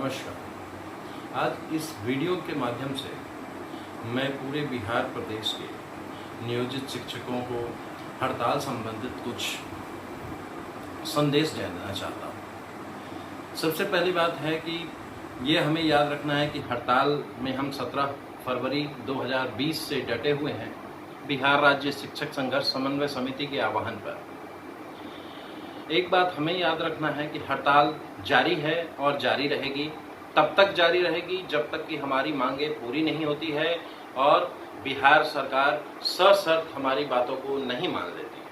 नमस्कार। आज इस वीडियो के माध्यम से मैं पूरे बिहार प्रदेश के नियोजित शिक्षकों को हड़ताल संबंधित कुछ संदेश देना चाहता हूँ। सबसे पहली बात है कि ये हमें याद रखना है कि हड़ताल में हम 17 फरवरी 2020 से डटे हुए हैं बिहार राज्य शिक्षक संघर्ष समन्वय समिति के आह्वान पर। एक बात हमें याद रखना है कि हड़ताल जारी है और जारी रहेगी, तब तक जारी रहेगी जब तक कि हमारी मांगें पूरी नहीं होती है और बिहार सरकार सशर्त हमारी बातों को नहीं मान लेती है।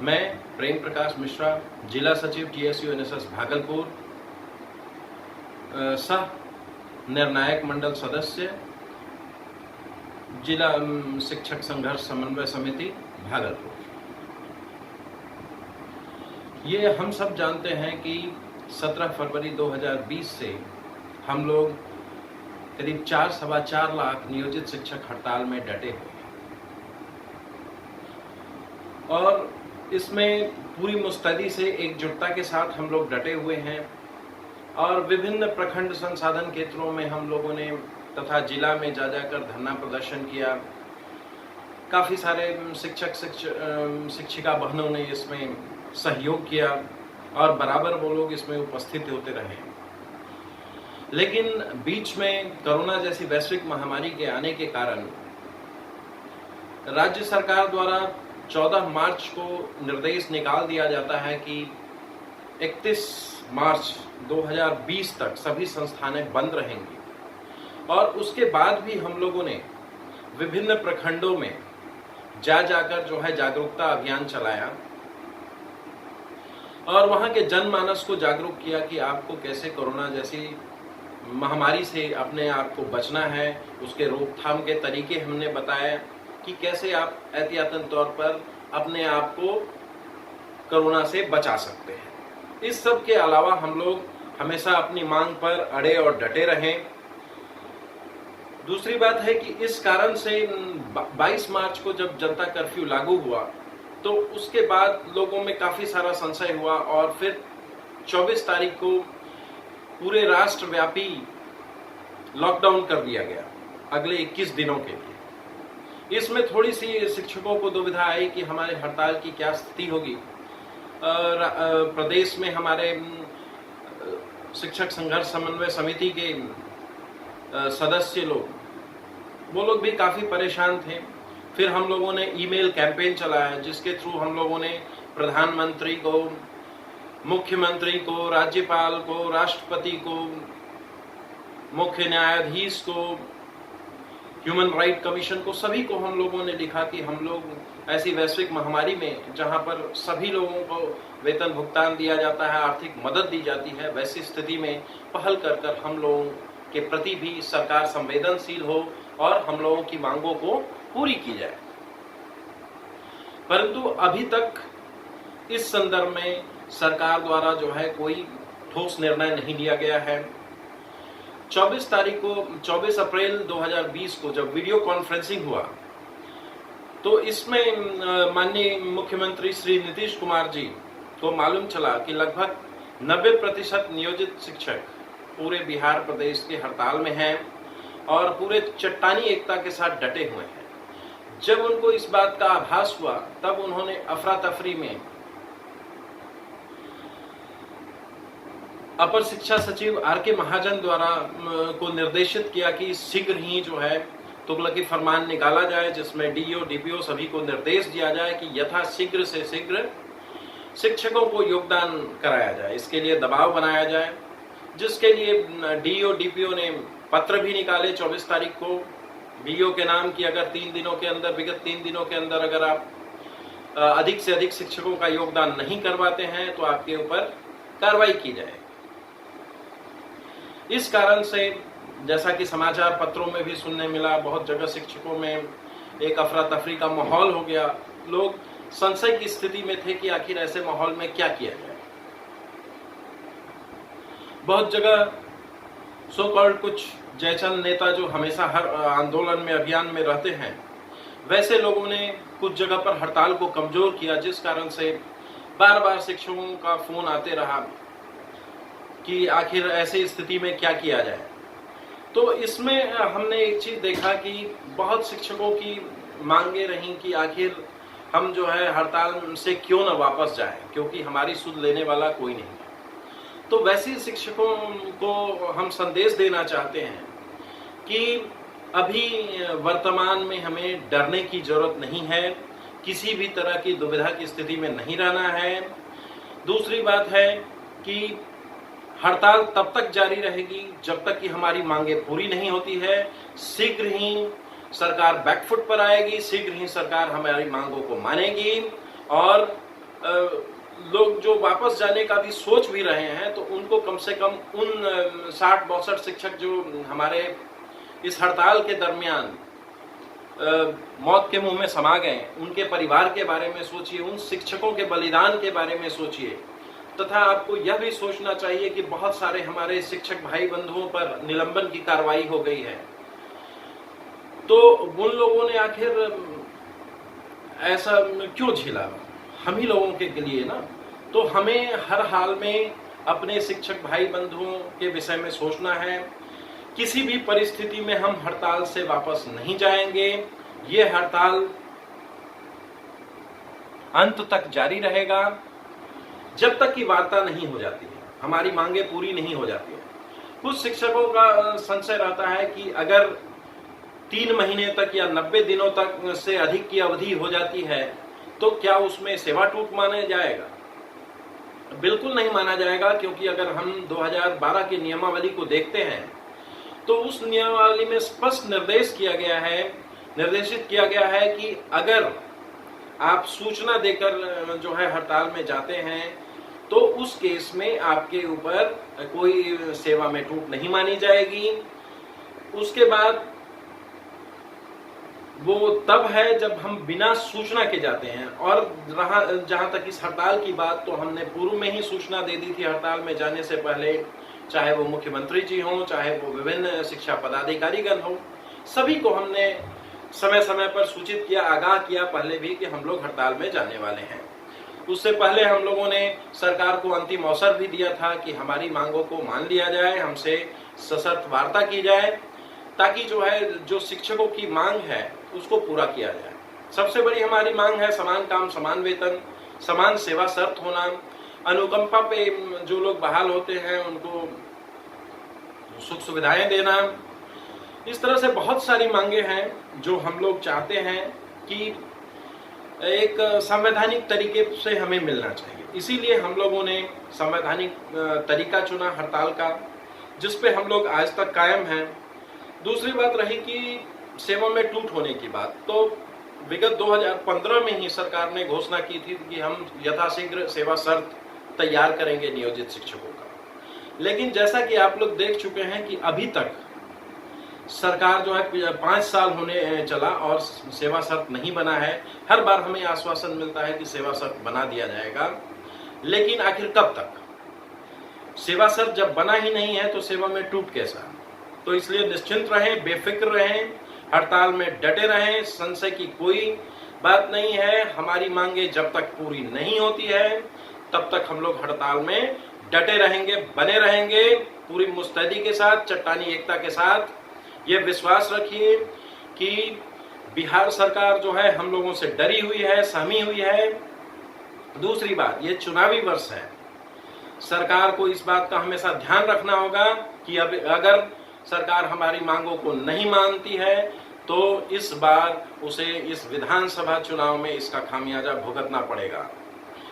मैं प्रेम प्रकाश मिश्रा, जिला सचिव TSU NSS भागलपुर, सह निर्णायक मंडल सदस्य, जिला शिक्षक संघर्ष समन्वय समिति भागलपुर। ये हम सब जानते हैं कि 17 फरवरी 2020 से हम लोग करीब 4-4.25 लाख नियोजित शिक्षक हड़ताल में डटे हुए हैं और इसमें पूरी मुस्तैदी से एकजुटता के साथ हम लोग डटे हुए हैं और विभिन्न प्रखंड संसाधन केंद्रों में हम लोगों ने तथा जिला में जा जाकर धरना प्रदर्शन किया। काफ़ी सारे शिक्षिका बहनों ने इसमें सहयोग किया और बराबर वो लोग इसमें उपस्थित होते रहे। लेकिन बीच में कोरोना जैसी वैश्विक महामारी के आने के कारण राज्य सरकार द्वारा 14 मार्च को निर्देश निकाल दिया जाता है कि 31 मार्च 2020 तक सभी संस्थानें बंद रहेंगी और उसके बाद भी हम लोगों ने विभिन्न प्रखंडों में जाकर जो है जागरूकता अभियान चलाया और वहाँ के जनमानस को जागरूक किया कि आपको कैसे कोरोना जैसी महामारी से अपने आप को बचना है। उसके रोकथाम के तरीके हमने बताया कि कैसे आप एहतियातन तौर पर अपने आप को कोरोना से बचा सकते हैं। इस सब के अलावा हम लोग हमेशा अपनी मांग पर अड़े और डटे रहें। दूसरी बात है कि इस कारण से 22 मार्च को जब जनता कर्फ्यू लागू हुआ तो उसके बाद लोगों में काफ़ी सारा संशय हुआ और फिर 24 तारीख को पूरे राष्ट्रव्यापी लॉकडाउन कर दिया गया अगले 21 दिनों के लिए। इसमें थोड़ी सी शिक्षकों को दुविधा आई कि हमारे हड़ताल की क्या स्थिति होगी। प्रदेश में हमारे शिक्षक संघर्ष समन्वय समिति के सदस्य लोग वो लोग भी काफ़ी परेशान थे। फिर हम लोगों ने ईमेल कैंपेन चलाया जिसके थ्रू हम लोगों ने प्रधानमंत्री को, मुख्यमंत्री को, राज्यपाल को, राष्ट्रपति को, मुख्य न्यायाधीश को, ह्यूमन राइट कमीशन को, सभी को हम लोगों ने लिखा कि हम लोग ऐसी वैश्विक महामारी में जहां पर सभी लोगों को वेतन भुगतान दिया जाता है, आर्थिक मदद दी जाती है, वैसी स्थिति में पहल कर हम लोगों के प्रति भी सरकार संवेदनशील हो और हम लोगों की मांगों को पूरी की जाए। परंतु अभी तक इस संदर्भ में सरकार द्वारा जो है कोई ठोस निर्णय नहीं लिया गया है। 24 अप्रैल 2020 को जब वीडियो कॉन्फ्रेंसिंग हुआ तो इसमें माननीय मुख्यमंत्री श्री नीतीश कुमार जी को मालूम चला कि लगभग 90% नियोजित शिक्षक पूरे बिहार प्रदेश के हड़ताल में हैं और पूरे चट्टानी एकता के साथ डटे हुए हैं। जब उनको इस बात का आभास हुआ तब उन्होंने अफरा तफरी में अपर शिक्षा सचिव RK महाजन द्वारा को निर्देशित किया कि शीघ्र ही जो है तुगलकी फरमान निकाला जाए जिसमें DO DPO सभी को निर्देश दिया जाए कि यथा शीघ्र से शीघ्र शिक्षकों को योगदान कराया जाए, इसके लिए दबाव बनाया जाए। जिसके लिए DO DPO ने पत्र भी निकाले 24 तारीख को DO के नाम की अगर विगत 3 दिनों के अंदर अगर आप अधिक से अधिक शिक्षकों का योगदान नहीं करवाते हैं तो आपके ऊपर कार्रवाई की जाए। इस कारण से जैसा कि समाचार पत्रों में भी सुनने मिला, बहुत जगह शिक्षकों में एक अफरा तफरी का माहौल हो गया। लोग संशय की स्थिति में थे कि आखिर ऐसे माहौल में क्या किया जाए। बहुत जगह सो कॉल्ड कुछ जयचंद नेता जो हमेशा हर आंदोलन में, अभियान में रहते हैं, वैसे लोगों ने कुछ जगह पर हड़ताल को कमजोर किया जिस कारण से बार बार शिक्षकों का फोन आते रहा कि आखिर ऐसी स्थिति में क्या किया जाए। तो इसमें हमने एक चीज़ देखा कि बहुत शिक्षकों की मांगे रहीं कि आखिर हम जो है हड़ताल से क्यों न वापस जाएं, क्योंकि हमारी सुध लेने वाला कोई नहीं है। तो वैसे शिक्षकों को हम संदेश देना चाहते हैं कि अभी वर्तमान में हमें डरने की जरूरत नहीं है, किसी भी तरह की दुविधा की स्थिति में नहीं रहना है। दूसरी बात है कि हड़ताल तब तक जारी रहेगी जब तक कि हमारी मांगे पूरी नहीं होती है। शीघ्र ही सरकार बैकफुट पर आएगी, शीघ्र ही सरकार हमारी मांगों को मानेगी और लोग जो वापस जाने का भी सोच भी रहे हैं तो उनको कम से कम उन 60-62 शिक्षक जो हमारे इस हड़ताल के दरमियान मौत के मुंह में समा गए, उनके परिवार के बारे में सोचिए, उन शिक्षकों के बलिदान के बारे में सोचिए। तथा आपको यह भी सोचना चाहिए कि बहुत सारे हमारे शिक्षक भाई बंधुओं पर निलंबन की कार्रवाई हो गई है, तो उन लोगों ने आखिर ऐसा क्यों झेला? हम ही लोगों के लिए ना। तो हमें हर हाल में अपने शिक्षक भाई बंधुओं के विषय में सोचना है। किसी भी परिस्थिति में हम हड़ताल से वापस नहीं जाएंगे। ये हड़ताल अंत तक जारी रहेगा जब तक कि वार्ता नहीं हो जाती है, हमारी मांगे पूरी नहीं हो जाती है। कुछ शिक्षकों का संशय रहता है कि अगर 3 महीने तक या 90 दिनों तक से अधिक की अवधि हो जाती है तो क्या उसमें सेवा टूट माना जाएगा? बिल्कुल नहीं माना जाएगा, क्योंकि अगर हम 2012 की नियमावली को देखते हैं तो उस नियमावली में स्पष्ट निर्देशित किया गया है कि अगर आप सूचना देकर जो है हड़ताल में जाते हैं तो उस केस में आपके ऊपर कोई सेवा में टूट नहीं मानी जाएगी। उसके बाद वो तब है जब हम बिना सूचना के जाते हैं। और रहा जहां तक इस हड़ताल की बात, तो हमने पूर्व में ही सूचना दे दी थी हड़ताल में जाने से पहले, चाहे वो मुख्यमंत्री जी हों, चाहे वो विभिन्न शिक्षा पदाधिकारीगण हो, सभी को हमने समय समय पर सूचित किया, आगाह किया पहले भी कि हम लोग हड़ताल में जाने वाले हैं। उससे पहले हम लोगों ने सरकार को अंतिम अवसर भी दिया था कि हमारी मांगों को मान लिया जाए, हमसे सशर्त वार्ता की जाए, ताकि जो शिक्षकों की मांग है उसको पूरा किया जाए। सबसे बड़ी हमारी मांग है समान काम समान वेतन, समान सेवा शर्त होना, अनुकंपा पे जो लोग बहाल होते हैं उनको सुख सुविधाएं देना। इस तरह से बहुत सारी मांगे हैं जो हम लोग चाहते हैं कि एक संवैधानिक तरीके से हमें मिलना चाहिए। इसीलिए हम लोगों ने संवैधानिक तरीका चुना हड़ताल का, जिस पे हम लोग आज तक कायम हैं। दूसरी बात रही कि सेवा में टूट होने की बात, तो विगत 2015 में ही सरकार ने घोषणा की थी कि हम यथाशीघ्र सेवा शर्त तैयार करेंगे नियोजित शिक्षकों का। लेकिन जैसा कि आप लोग देख चुके हैं कि अभी तक सरकार जो है 5 साल होने चला और सेवा शर्त नहीं बना है। हर बार हमें आश्वासन मिलता है कि सेवा शर्त बना दिया जाएगा, लेकिन आखिर कब तक? सेवा शर्त जब बना ही नहीं है तो सेवा में टूट कैसा? तो इसलिए निश्चिंत रहें, बेफिक्र रहें, हड़ताल में डटे रहें, संशय की कोई बात नहीं है। हमारी मांगे जब तक पूरी नहीं होती है तब तक हम लोग हड़ताल में डटे रहेंगे, बने रहेंगे, पूरी मुस्तैदी के साथ, चट्टानी एकता के साथ। ये विश्वास रखिए कि बिहार सरकार जो है हम लोगों से डरी हुई है, सहमी हुई है। दूसरी बात, ये चुनावी वर्ष है, सरकार को इस बात का हमेशा ध्यान रखना होगा कि अब अगर सरकार हमारी मांगों को नहीं मानती है तो इस बार उसे इस विधानसभा चुनाव में इसका खामियाजा भुगतना पड़ेगा।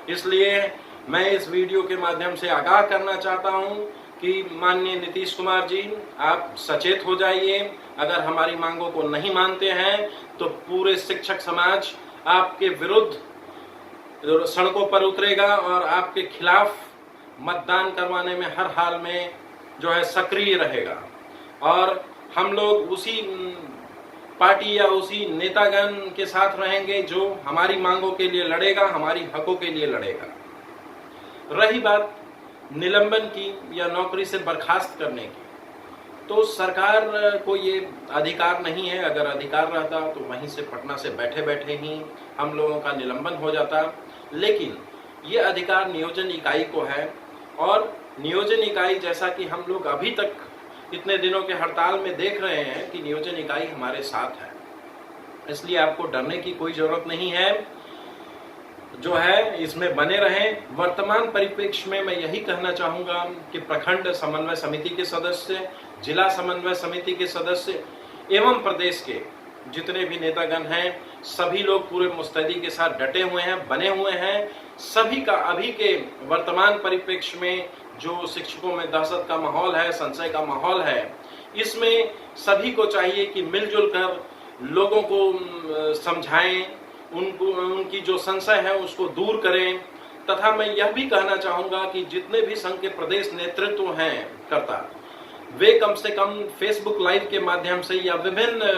इसलिए मैं इस वीडियो के माध्यम से आगाह करना चाहता हूं कि माननीय नीतीश कुमार जी, आप सचेत हो जाइए। अगर हमारी मांगों को नहीं मानते हैं तो पूरे शिक्षक समाज आपके विरुद्ध सड़कों पर उतरेगा और आपके खिलाफ मतदान करवाने में हर हाल में जो है सक्रिय रहेगा। और हम लोग उसी पार्टी या उसी नेतागण के साथ रहेंगे जो हमारी मांगों के लिए लड़ेगा, हमारी हकों के लिए लड़ेगा। रही बात निलंबन की या नौकरी से बर्खास्त करने की, तो सरकार को ये अधिकार नहीं है। अगर अधिकार रहता तो वहीं से पटना से बैठे बैठे ही हम लोगों का निलंबन हो जाता, लेकिन ये अधिकार नियोजन इकाई को है और नियोजन इकाई, जैसा कि हम लोग अभी तक इतने दिनों के हड़ताल में देख रहे हैं कि नियोजन इकाई हमारे साथ है, इसलिए आपको डरने की कोई जरूरत नहीं है। जो है इसमें बने रहें। वर्तमान परिप्रेक्ष्य में मैं यही कहना चाहूँगा कि प्रखंड समन्वय समिति के सदस्य, जिला समन्वय समिति के सदस्य एवं प्रदेश के जितने भी नेतागण हैं, सभी लोग पूरे मुस्तैदी के साथ डटे हुए हैं, बने हुए हैं। सभी का अभी के वर्तमान परिप्रेक्ष्य में जो शिक्षकों में दहशत का माहौल है, संशय का माहौल है, इसमें सभी को चाहिए कि मिलजुल कर लोगों को समझाएं, उनकी जो संशय है उसको दूर करें। तथा मैं यह भी कहना चाहूँगा कि जितने भी संघ के प्रदेश नेतृत्व हैं करता, वे कम से कम फेसबुक लाइव के माध्यम से या विभिन्न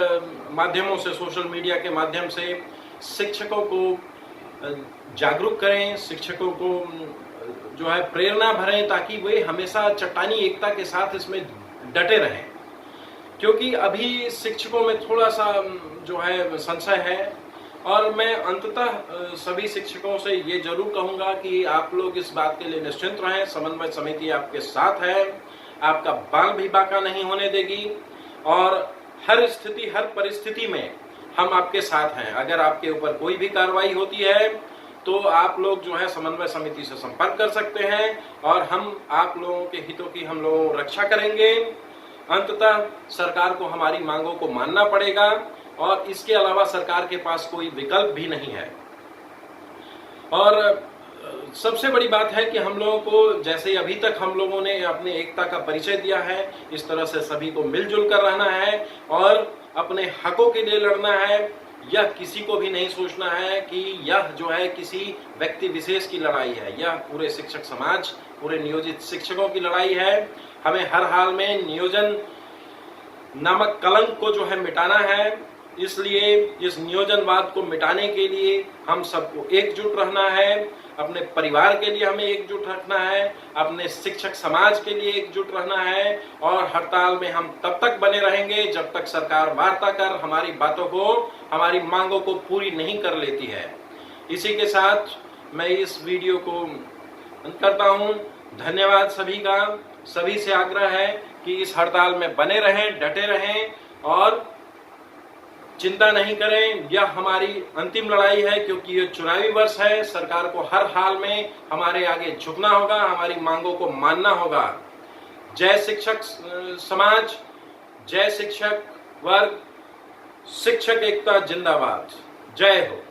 माध्यमों से, सोशल मीडिया के माध्यम से शिक्षकों को जागरूक करें, शिक्षकों को जो है प्रेरणा भरें, ताकि वे हमेशा चट्टानी एकता के साथ इसमें डटे रहें। क्योंकि अभी शिक्षकों में थोड़ा सा जो है संशय है, और मैं अंततः सभी शिक्षकों से ये जरूर कहूँगा कि आप लोग इस बात के लिए निश्चिंत रहें, समन्वय समिति आपके साथ है, आपका बाल भी बांका नहीं होने देगी, और हर स्थिति, हर परिस्थिति में हम आपके साथ हैं। अगर आपके ऊपर कोई भी कार्रवाई होती है तो आप लोग जो है समन्वय समिति से संपर्क कर सकते हैं, और हम आप लोगों के हितों की हम लोग रक्षा करेंगे। अंततः सरकार को हमारी मांगों को मानना पड़ेगा, और इसके अलावा सरकार के पास कोई विकल्प भी नहीं है। और सबसे बड़ी बात है कि हम लोगों को, जैसे अभी तक हम लोगों ने अपने एकता का परिचय दिया है, इस तरह से सभी को मिलजुल कर रहना है और अपने हकों के लिए लड़ना है। यह किसी को भी नहीं सोचना है कि यह जो है किसी व्यक्ति विशेष की लड़ाई है, यह पूरे शिक्षक समाज, पूरे नियोजित शिक्षकों की लड़ाई है। हमें हर हाल में नियोजन नामक कलंक को जो है मिटाना है। इसलिए इस नियोजनवाद को मिटाने के लिए हम सबको एकजुट रहना है, अपने परिवार के लिए हमें एकजुट रखना है, अपने शिक्षक समाज के लिए एकजुट रहना है, और हड़ताल में हम तब तक बने रहेंगे जब तक सरकार वार्ता कर हमारी बातों को, हमारी मांगों को पूरी नहीं कर लेती है। इसी के साथ मैं इस वीडियो को अंत करता हूँ। धन्यवाद सभी का। सभी से आग्रह है कि इस हड़ताल में बने रहें, डटे रहें और चिंता नहीं करें। यह हमारी अंतिम लड़ाई है, क्योंकि यह चुनावी वर्ष है। सरकार को हर हाल में हमारे आगे झुकना होगा, हमारी मांगों को मानना होगा। जय शिक्षक समाज, जय शिक्षक वर्ग, शिक्षक एकता जिंदाबाद। जय हो।